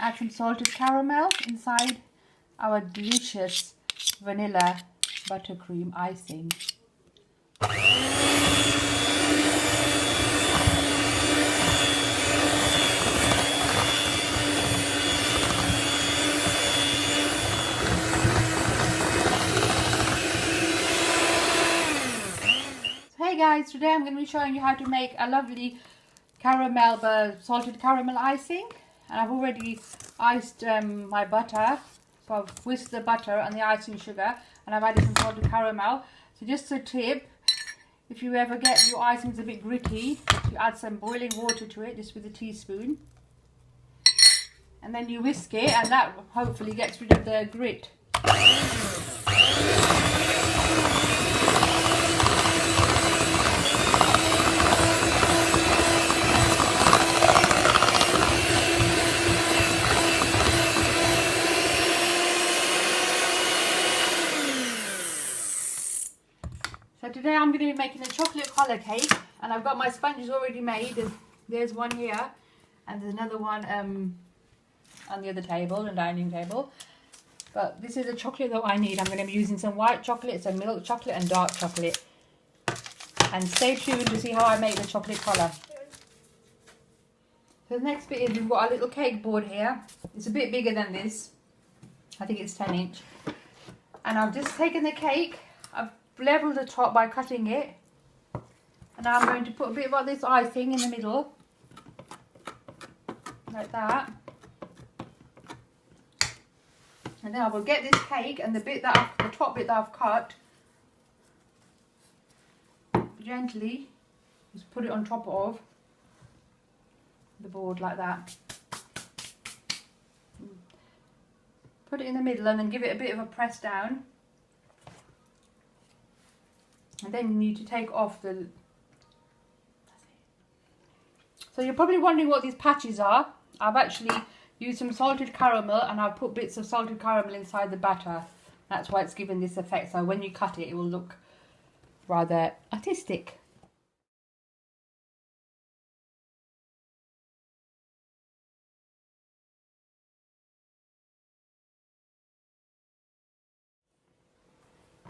add some salted caramel inside our delicious vanilla buttercream icing. Hey guys, today I'm going to be showing you how to make a lovely salted caramel icing. And I've already iced my butter, so I've whisked the butter and the icing sugar, and I've added some salted caramel. So just a tip, if you ever get your icings a bit gritty, you add some boiling water to it, just with a teaspoon, and then you whisk it, and that hopefully gets rid of the grit. So today I'm going to be making a chocolate collar cake, and I've got my sponges already made. There's one here, and there's another one on the other table, the dining table. But this is the chocolate that I need. I'm going to be using some white chocolate, some milk chocolate and dark chocolate. And stay tuned to see how I make the chocolate collar. So the next bit is we've got a little cake board here. It's a bit bigger than this. I think it's 10 inch. And I've just taken the cake. I've leveled the top by cutting it, and now I'm going to put a bit of this icing in the middle, like that, and then I will get this cake and the top bit that I've cut, gently just put it on top of the board like that. Put it in the middle and then give it a bit of a press down. And then you need to take off the... So you're probably wondering what these patches are. I've actually used some salted caramel, and I've put bits of salted caramel inside the batter. That's why it's given this effect. So when you cut it, it will look rather artistic.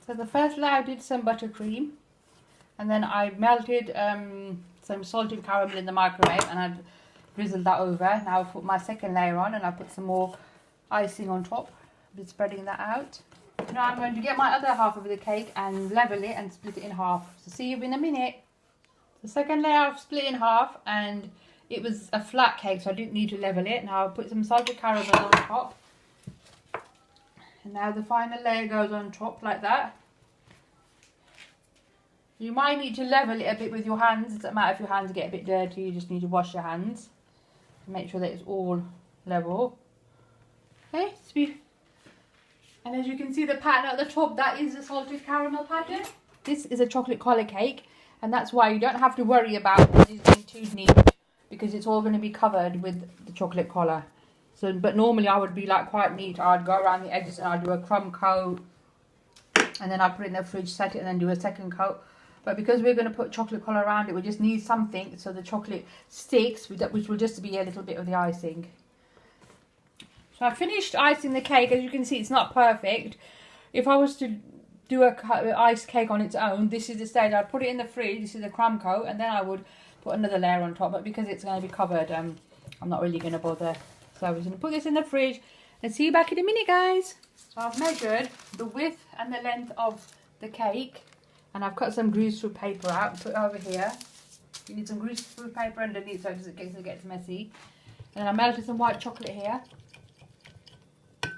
So the first layer I did some buttercream, and then I melted some salted caramel in the microwave, and I drizzled that over. Now I've put my second layer on, and I put some more icing on top, just spreading that out. Now I'm going to get my other half of the cake and level it and split it in half. So see you in a minute. The second layer I've split in half, and it was a flat cake, so I didn't need to level it. Now I'll put some salted caramel on top. And now the final layer goes on top like that. You might need to level it a bit with your hands. It doesn't matter if your hands get a bit dirty, you just need to wash your hands to make sure that it's all level. Okay, and as you can see the pattern at the top, that is the salted caramel pattern. This is a chocolate collar cake, and that's why you don't have to worry about it being too neat, because it's all going to be covered with the chocolate collar. So, but normally I would be like quite neat. I'd go around the edges and I'd do a crumb coat, and then I'd put it in the fridge, set it, and then do a second coat. But because we're going to put chocolate color around it, we just need something so the chocolate sticks, which will just be a little bit of the icing. So I finished icing the cake. As you can see, it's not perfect. If I was to do a iced cake on its own, this is the stage. I'd put it in the fridge, this is the crumb coat, and then I would put another layer on top. But because it's going to be covered, I'm not really going to bother. So I was going to put this in the fridge and see you back in a minute, guys. So I've measured the width and the length of the cake, and I've cut some greaseproof paper out and put it over here. You need some greaseproof paper underneath so it gets messy. And I melted some white chocolate here. I'm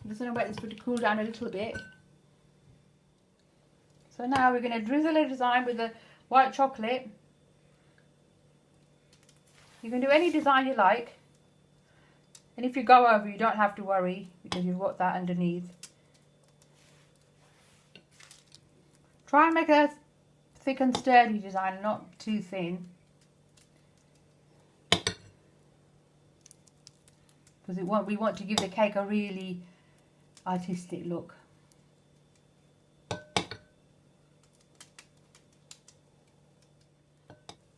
just going to wait this for it to cool down a little bit. So now we're going to drizzle a design with the white chocolate. You can do any design you like. And if you go over, you don't have to worry, because you've got that underneath. Try and make a thick and sturdy design, not too thin. Because we want to give the cake a really artistic look.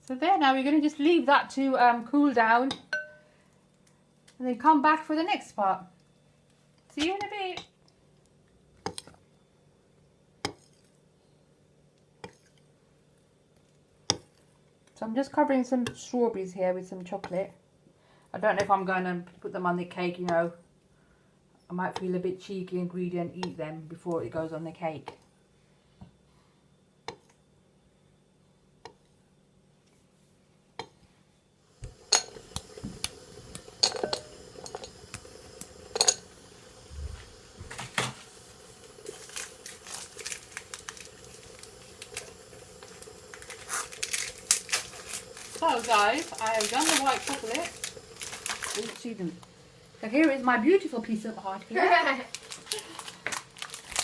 So there, now we're going to just leave that to cool down. And then come back for the next part. See you in a bit. So I'm just covering some strawberries here with some chocolate. I don't know if I'm going to put them on the cake, you know. I might feel a bit cheeky and greedy and eat them before it goes on the cake. So guys, I have done the white chocolate. Oh, see them. So here is my beautiful piece of art here.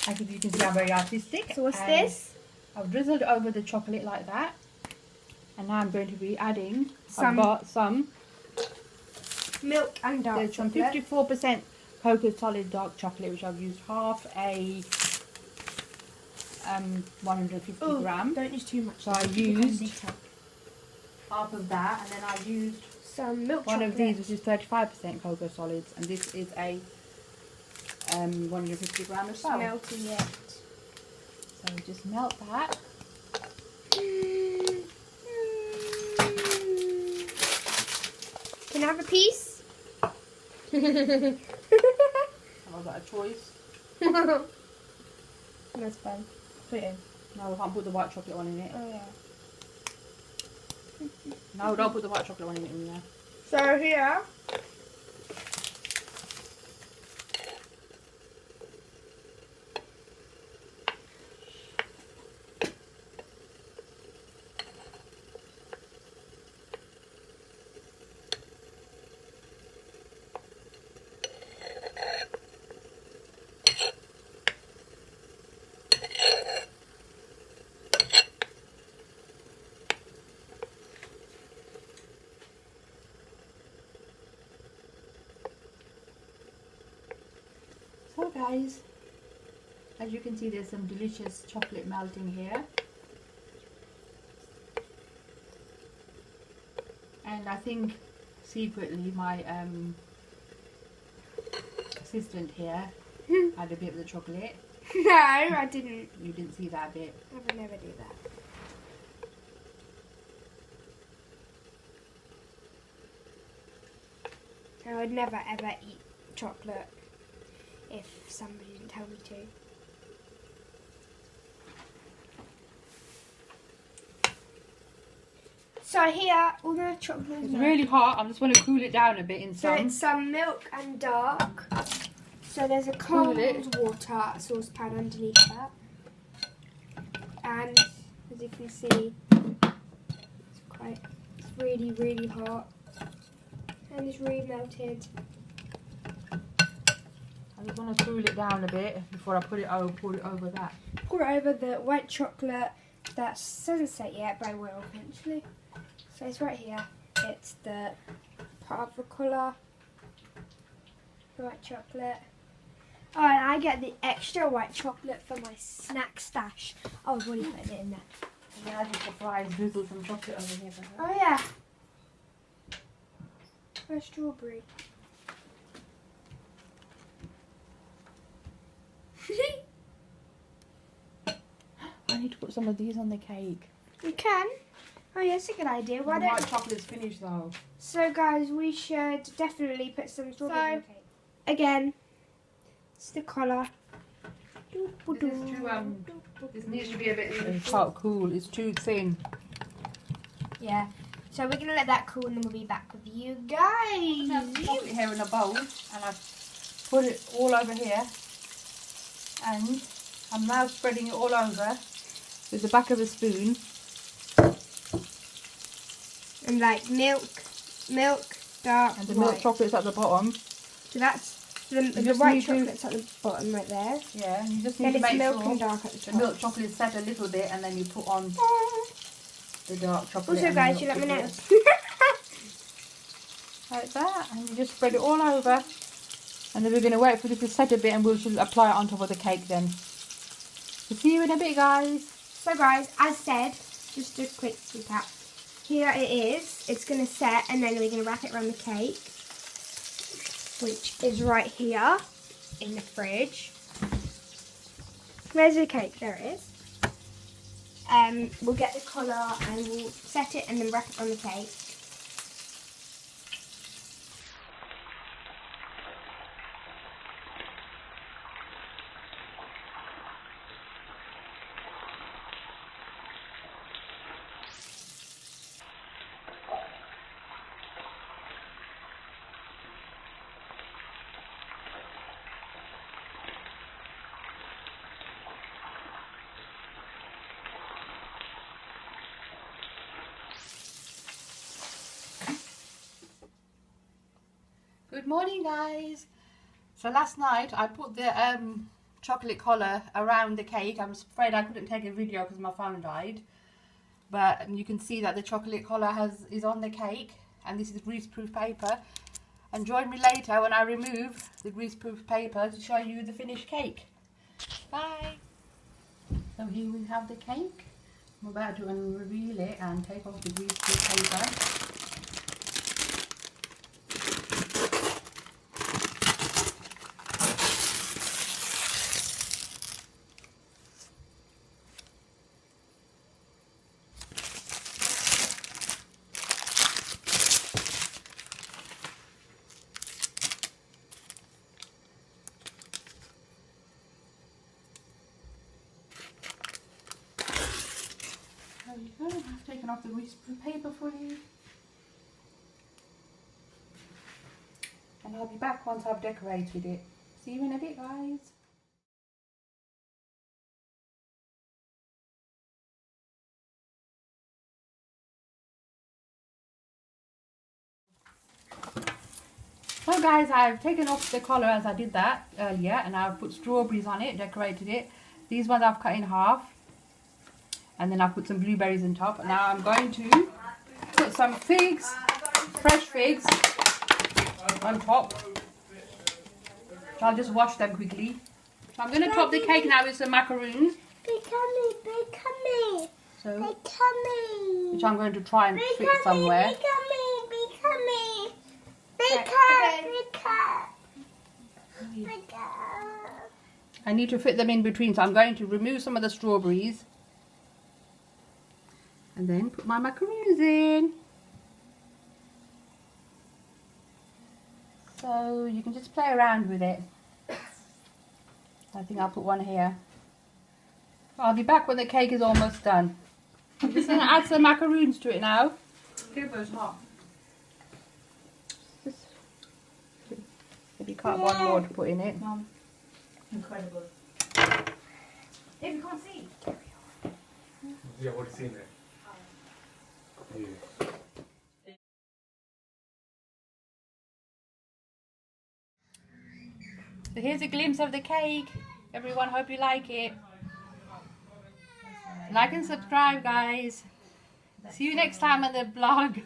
As you can see, I'm very artistic. So what's this? I've drizzled over the chocolate like that. And now I'm going to be adding, Some I've got some milk and dark there's some chocolate. 54% cocoa solid dark chocolate, which I've used half a 150 gram. Don't use too much. So I used half of that, and then I used some milk one chocolate. of these, which is 35% cocoa solids, and this is a 150 gram as well. Melting it. So just melt that. Can I have a piece? I've got a choice. That's fine. Put it in. No, we can't put the white chocolate one in it. Oh yeah. No, don't put the white chocolate one in there. So here. So guys, as you can see, there's some delicious chocolate melting here. And I think secretly my assistant here had a bit of the chocolate. No, I didn't. You didn't see that bit. I would never do that. I would never ever eat chocolate if somebody didn't tell me to. So here, all the chocolate. It's really hot. I just want to cool it down a bit in So some. it's some milk and dark. So there's a cold water saucepan underneath that. And as you can see, it's really, really hot. And it's really melted. I just want to cool it down a bit before I pour it over that. Pour it over the white chocolate. That doesn't set yet, but I will eventually. So it's right here. It's the part of the colour. The white chocolate. Oh, and I get the extra white chocolate for my snack stash. I was already putting it in there. And then I just surprise drizzle some chocolate over here for her. Oh yeah. Where's strawberry? I need to put some of these on the cake. You can. Oh yeah, that's a good idea. Why The don't? white chocolate's finished though. So guys, we should definitely put some strawberry in the cake. Again, it's the colour. This needs to be a bit. It's quite cool. It's too thin. Yeah. So we're gonna let that cool, and then we'll be back with you guys. I have chocolate here in a bowl, and I've put it all over here, and I'm now spreading it all over with the back of a spoon. And like milk, dark, And the white. milk chocolate's at the bottom. So that's the just white need to- chocolate's at the bottom right there. Yeah, and you just Then need to it's make milk sure and dark at the the top. milk chocolate is set a little bit, and then you put on the dark chocolate. Also and guys, the you let me milk know. chocolate. Like that, and you just spread it all over. And then we're going to wait for this to set a bit, and we'll apply it on top of the cake then. We'll see you in a bit, guys. So guys, as said, just a quick recap. Here it is. It's going to set, and then we're going to wrap it around the cake. which is right here in the fridge. Where's the cake? There it is. We'll get the colour and we'll set it and then wrap it on the cake. Good morning, guys. So last night I put the chocolate collar around the cake. I'm afraid I couldn't take a video because my phone died, but you can see that the chocolate collar is on the cake, and this is greaseproof paper. And join me later when I remove the greaseproof paper to show you the finished cake. Bye. So here we have the cake. I'm about to reveal it and take off the greaseproof paper. There you go, I've taken off the greaseproof paper for you. And I'll be back once I've decorated it. See you in a bit, guys. So guys, I've taken off the collar as I did that earlier, and I've put strawberries on it, decorated it. These ones I've cut in half. And then I've put some blueberries on top. Now I'm going to put some figs, fresh figs, on top. So I'll just wash them quickly. So I'm going to top the cake now with some macaroons. So, which I'm going to try and fit somewhere. I need to fit them in between, so I'm going to remove some of the strawberries. And then put my macaroons in. So you can just play around with it. I think I'll put one here. I'll be back when the cake is almost done. I'm just going to add some macaroons to it now. It's hot. Maybe cut one more to put in it. Incredible. If you can't see. Yeah, what do you see in there? So here's a glimpse of the cake. Everyone, hope you like it. Like and subscribe, guys. See you next time on the vlog.